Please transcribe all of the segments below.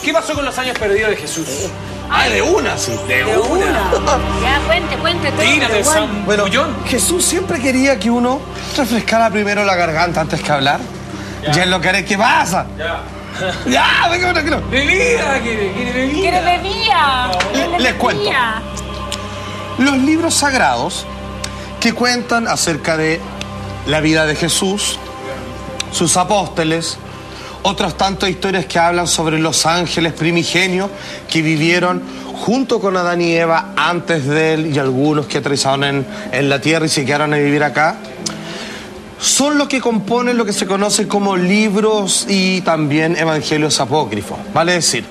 ¿Qué pasó con los años perdidos de Jesús? Ah, de una, sí. De una. Ya, cuente todo. Tírate, San Bueno, Bullón. Jesús siempre quería que uno refrescara primero la garganta antes que hablar. Ya es lo que haré. ¿Qué pasa? Ya, venga, venga. Bebida, quiere bebida. ¿Quiere bebida? Les cuento. Los libros sagrados que cuentan acerca de la vida de Jesús, sus apóstoles, otras tantas historias que hablan sobre los ángeles primigenios que vivieron junto con Adán y Eva antes de él y algunos que aterrizaron en la tierra y se quedaron a vivir acá, son lo que componen lo que se conoce como libros y también evangelios apócrifos. Vale decir,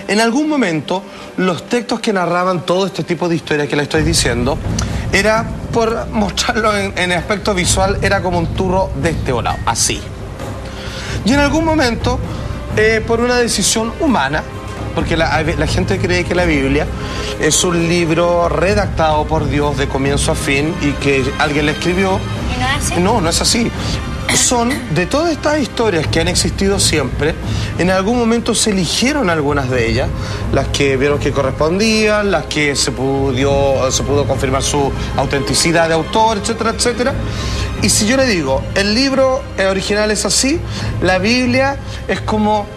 en algún momento los textos que narraban todo este tipo de historias que le estoy diciendo, era, por mostrarlo en aspecto visual, era como un turro de este volado, así. Y en algún momento, por una decisión humana, porque la gente cree que la Biblia es un libro redactado por Dios de comienzo a fin y que alguien le escribió. ¿Y no es así? No, no es así. Son de todas estas historias que han existido siempre, en algún momento se eligieron algunas de ellas, las que vieron que correspondían, las que se pudo confirmar su autenticidad de autor, etcétera, etcétera. Y si yo le digo, el libro original es así, la Biblia es como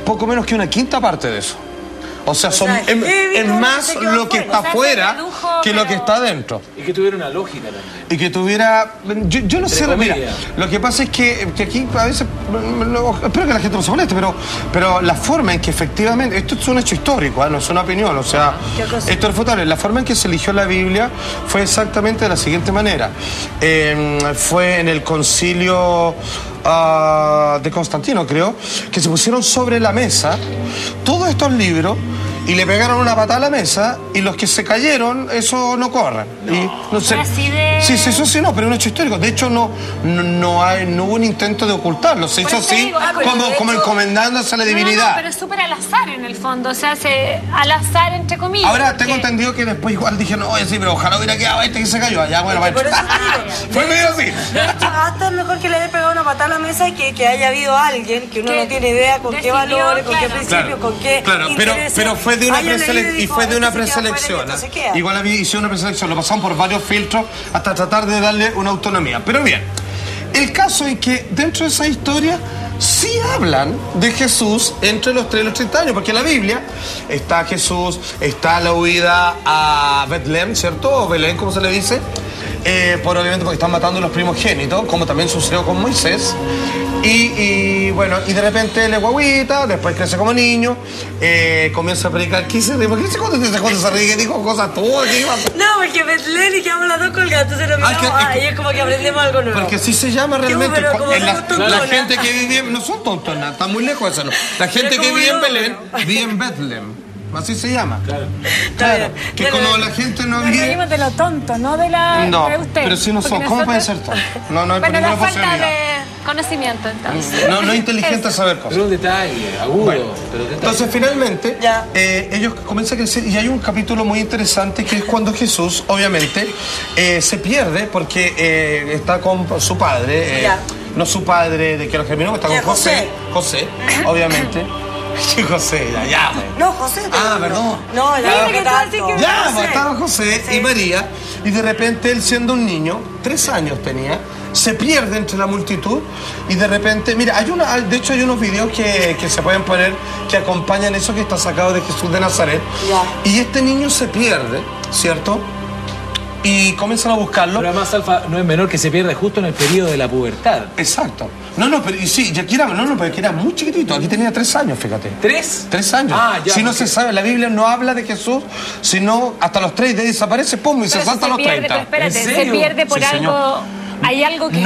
poco menos que una quinta parte de eso. O sea, es más lo que está afuera que lo que está adentro. Y que tuviera una lógica también. Y que tuviera... Yo no sé, mira, lo que pasa es que aquí a veces... espero que la gente no se moleste, pero la forma en que efectivamente... Esto es un hecho histórico, no es una opinión, o sea... Esto es refutable. La forma en que se eligió la Biblia fue exactamente de la siguiente manera. Fue en el concilio... de Constantino, creo, que se pusieron sobre la mesa todos estos libros y le pegaron una patada a la mesa y los que se cayeron, eso no corren. Y no sé. Sí, eso sí, no, pero es un hecho histórico. De hecho, no hubo un intento de ocultarlo. Se hizo así, como encomendándose a la divinidad. No, pero es súper al azar en el fondo, o sea, al azar entre comillas. Ahora, tengo entendido que después igual dijeron, oye, sí, pero ojalá hubiera quedado este que se cayó allá. Bueno, fue medio así. De hecho, hasta es mejor que le haya pegado una patada a la mesa y que haya habido alguien que uno no tiene idea con qué valores, con qué principios, con qué intereses. Pero fue de una preselección. Igual hicieron una preselección, lo pasaron por varios filtros hasta tratar de darle una autonomía. Pero bien, el caso es que dentro de esa historia sí hablan de Jesús entre los 3 y los 30 años, porque en la Biblia está Jesús, está la huida a Betlem, ¿cierto? O Belén, como se le dice, obviamente porque están matando a los primogénitos, como también sucedió con Moisés. Y bueno, y de repente él es guaguita, después crece como niño, comienza a predicar. ¿Qué se ríe? ¿Por qué se cuando se ríe? Que dijo cosas todas. No, porque Betlén y quedamos las dos colgadas, entonces nos miramos, y es como que aprendemos algo nuevo. Porque así se llama realmente. La gente gente que vive, no son tontos, está muy lejos de eso, no. La gente que vive en Belén, vive en Betlem. Así se llama. Claro. Que como la gente no vive... Venimos de lo tonto, no de la... No, de usted, pero si no son. ¿Cómo puede ser tonto? No hay bueno, ninguna la falta posibilidad. de conocimiento, entonces. No es inteligente saber cosas. Pero un detalle, agudo. Bueno, pero detalle. entonces finalmente ellos comienzan a crecer y hay un capítulo muy interesante que es cuando Jesús obviamente se pierde porque está con su padre, no su padre de que lo germinó, está con José, obviamente. Sí, José, ya. No, José. Perdón. No, estaba José y María y de repente él siendo un niño, 3 años tenía, se pierde entre la multitud y de repente, mira, de hecho hay unos videos que se pueden poner que acompañan eso que está sacado de Jesús de Nazaret. Y este niño se pierde, ¿cierto? Y comienzan a buscarlo. Pero además, Alfa, no es menor que se pierde justo en el periodo de la pubertad. Exacto. Pero sí, pero que era muy chiquitito. Aquí tenía 3 años, fíjate. ¿3? 3 años. Ya. Si no se sabe, la Biblia no habla de Jesús, sino hasta los 30 y desaparece, pum, y se salta a los 30. Pero espérate, se pierde por algo... Hay algo que...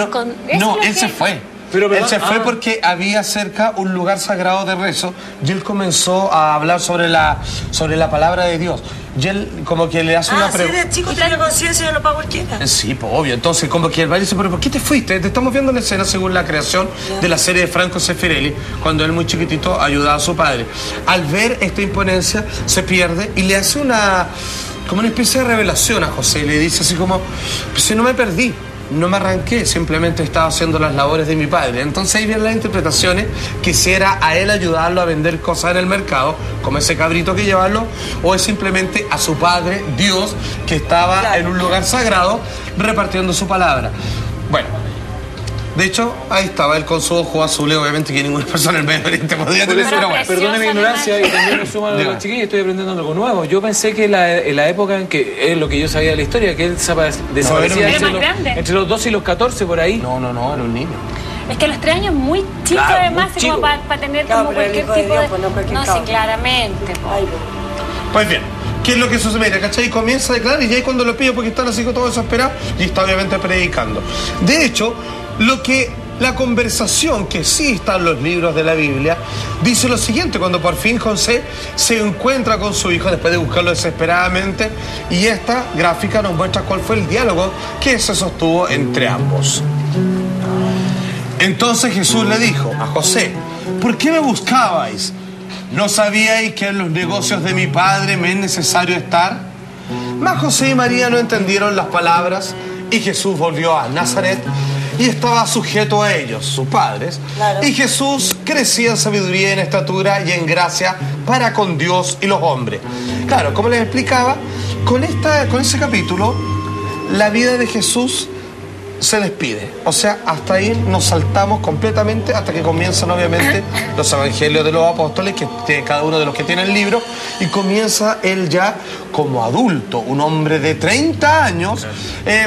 No, él se fue. Él se fue porque había cerca un lugar sagrado de rezo y él comenzó a hablar sobre la palabra de Dios. Y él como que le hace una pregunta. Si eres chico, tiene conciencia, no pago cualquiera. Sí, pues obvio. Entonces como que el baile dice, pero ¿por qué te fuiste? Te estamos viendo la escena según la creación de la serie de Franco Zeffirelli, cuando él muy chiquitito ayudaba a su padre. Al ver esta imponencia, se pierde y le hace como una especie de revelación a José. Y le dice así como, pues si no me perdí. no me arranqué, simplemente estaba haciendo las labores de mi padre. Entonces ahí vienen las interpretaciones, que si era a él ayudarlo a vender cosas en el mercado, como ese cabrito que llevarlo, o es simplemente a su padre, Dios, que estaba en un lugar sagrado repartiendo su palabra. Bueno, de hecho, ahí estaba él con su ojo azul, obviamente que ninguna persona en Medio Oriente podía tener, pero bueno. Perdone mi ignorancia y también me sumo a los chiquillos, estoy aprendiendo algo nuevo. Yo pensé que en la época en que es lo que yo sabía de la historia, que él desaparecía entre los 12 y los 14 por ahí. No, era un niño. Es que a los 3 años muy chico, claro, además, muy como para tener como cualquier tipo de... No, sí, claramente. Pues bien, ¿qué es lo que sucede? Mira, ¿cachai? Comienza a declarar y ya ahí cuando lo pillo porque están así todos desesperados y está obviamente predicando. De hecho, la conversación que sí está en los libros de la Biblia dice lo siguiente, cuando por fin José se encuentra con su hijo después de buscarlo desesperadamente, y esta gráfica nos muestra cuál fue el diálogo que se sostuvo entre ambos. Entonces Jesús le dijo a José: ¿por qué me buscabais? ¿No sabíais que en los negocios de mi padre me es necesario estar? Mas José y María no entendieron las palabras, y Jesús volvió a Nazaret y estaba sujeto a ellos, sus padres. Claro. Y Jesús crecía en sabiduría, en estatura y en gracia para con Dios y los hombres. Claro, como les explicaba, con ese capítulo, la vida de Jesús se despide. O sea, hasta ahí nos saltamos completamente hasta que comienzan obviamente los evangelios de los apóstoles, que cada uno de los que tiene el libro, y comienza él ya como adulto, un hombre de 30 años,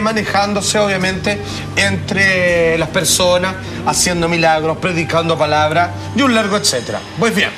manejándose obviamente entre las personas, haciendo milagros, predicando palabras y un largo etcétera. Pues bien,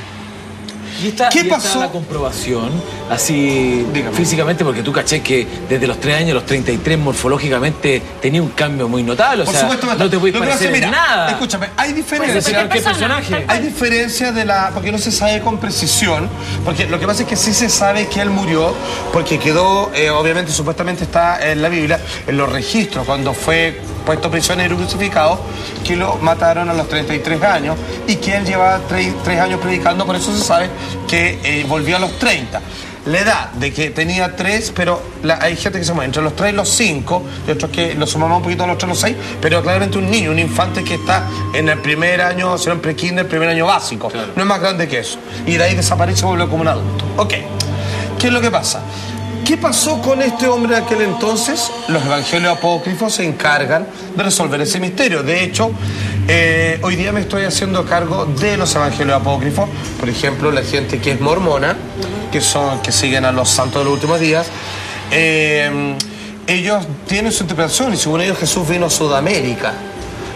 ¿qué pasó? Está la comprobación, así, físicamente, porque tú caché que desde los 3 años a los 33 morfológicamente tenía un cambio muy notable. O sea, no te puedes parecer en nada. Escúchame, hay diferencia. ¿Qué personaje? Hay diferencia porque no se sabe con precisión, porque lo que pasa es que sí se sabe que él murió, porque quedó, obviamente, supuestamente está en la Biblia, en los registros, cuando fue puesto prisionero y crucificado, que lo mataron a los 33 años y que él llevaba 3 años predicando, por eso se sabe que volvió a los 30. La edad de que tenía 3, pero hay gente que se muere entre los 3 y los 5, y otros que lo sumamos un poquito a los 3 y los 6, pero claramente un niño, un infante que está en el primer año, en pre-kinder, primer año básico, claro. No es más grande que eso. Y de ahí desaparece y se vuelve como un adulto. Ok, ¿qué es lo que pasa? ¿Qué pasó con este hombre de aquel entonces? Los evangelios apócrifos se encargan de resolver ese misterio. De hecho, hoy día me estoy haciendo cargo de los evangelios apócrifos. Por ejemplo, la gente que es mormona, que siguen a los santos de los últimos días, ellos tienen su interpretación, y según ellos Jesús vino a Sudamérica,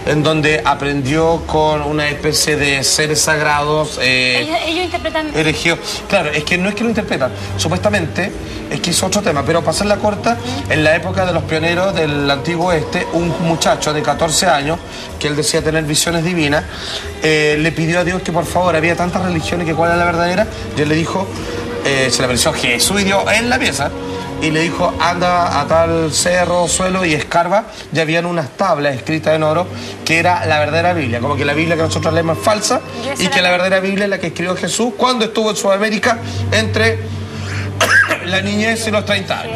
en donde aprendió con una especie de seres sagrados. Ellos interpretan... Elegidos. Claro, es que no es que lo interpretan. Supuestamente, es que es otro tema, pero para hacerla corta, en la época de los pioneros del Antiguo Oeste, un muchacho de 14 años, que él decía tener visiones divinas, le pidió a Dios que por favor, había tantas religiones que cuál era la verdadera, y él le dijo, se le apareció Jesús y Dios en la pieza, y le dijo, anda a tal cerro, suelo y escarba, ya habían unas tablas escritas en oro que era la verdadera Biblia, como que la Biblia que nosotros leemos es falsa y que la verdadera Biblia es la que escribió Jesús cuando estuvo en Sudamérica entre la niñez y los 30 años.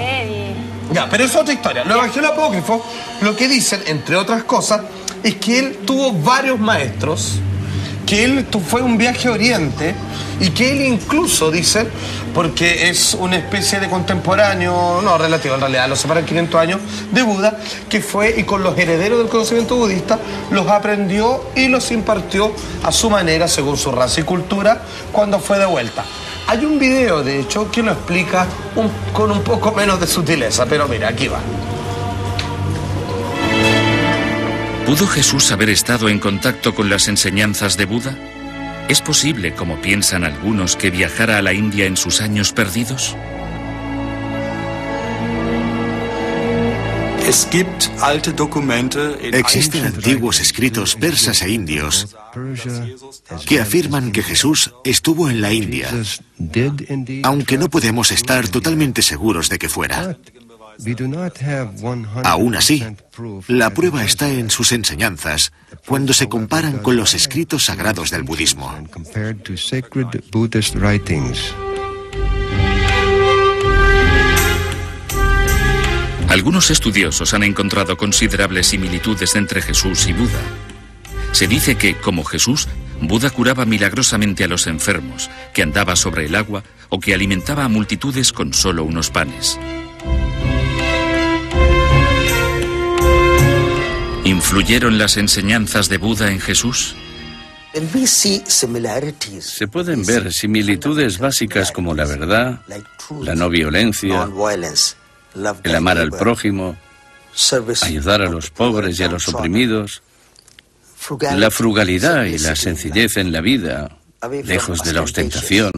Ya, pero es otra historia. Los evangelios apócrifos lo que dicen, entre otras cosas, es que él tuvo varios maestros, que él fue un viaje a Oriente y que él incluso, dicen, porque es una especie de contemporáneo, no relativo en realidad, lo separan 500 años, de Buda, que fue y con los herederos del conocimiento budista los aprendió y los impartió a su manera, según su raza y cultura, cuando fue de vuelta. Hay un video, de hecho, que lo explica con un poco menos de sutileza, pero mira, aquí va. ¿Pudo Jesús haber estado en contacto con las enseñanzas de Buda? ¿Es posible, como piensan algunos, que viajara a la India en sus años perdidos? Existen antiguos escritos persas e indios que afirman que Jesús estuvo en la India, aunque no podemos estar totalmente seguros de que fuera. Aún así, la prueba está en sus enseñanzas cuando se comparan con los escritos sagrados del budismo. Algunos estudiosos han encontrado considerables similitudes entre Jesús y Buda. Se dice que, como Jesús, Buda curaba milagrosamente a los enfermos, que andaba sobre el agua o que alimentaba a multitudes con solo unos panes. ¿Influyeron las enseñanzas de Buda en Jesús? Se pueden ver similitudes básicas como la verdad, la no violencia, el amar al prójimo, ayudar a los pobres y a los oprimidos, la frugalidad y la sencillez en la vida, lejos de la ostentación.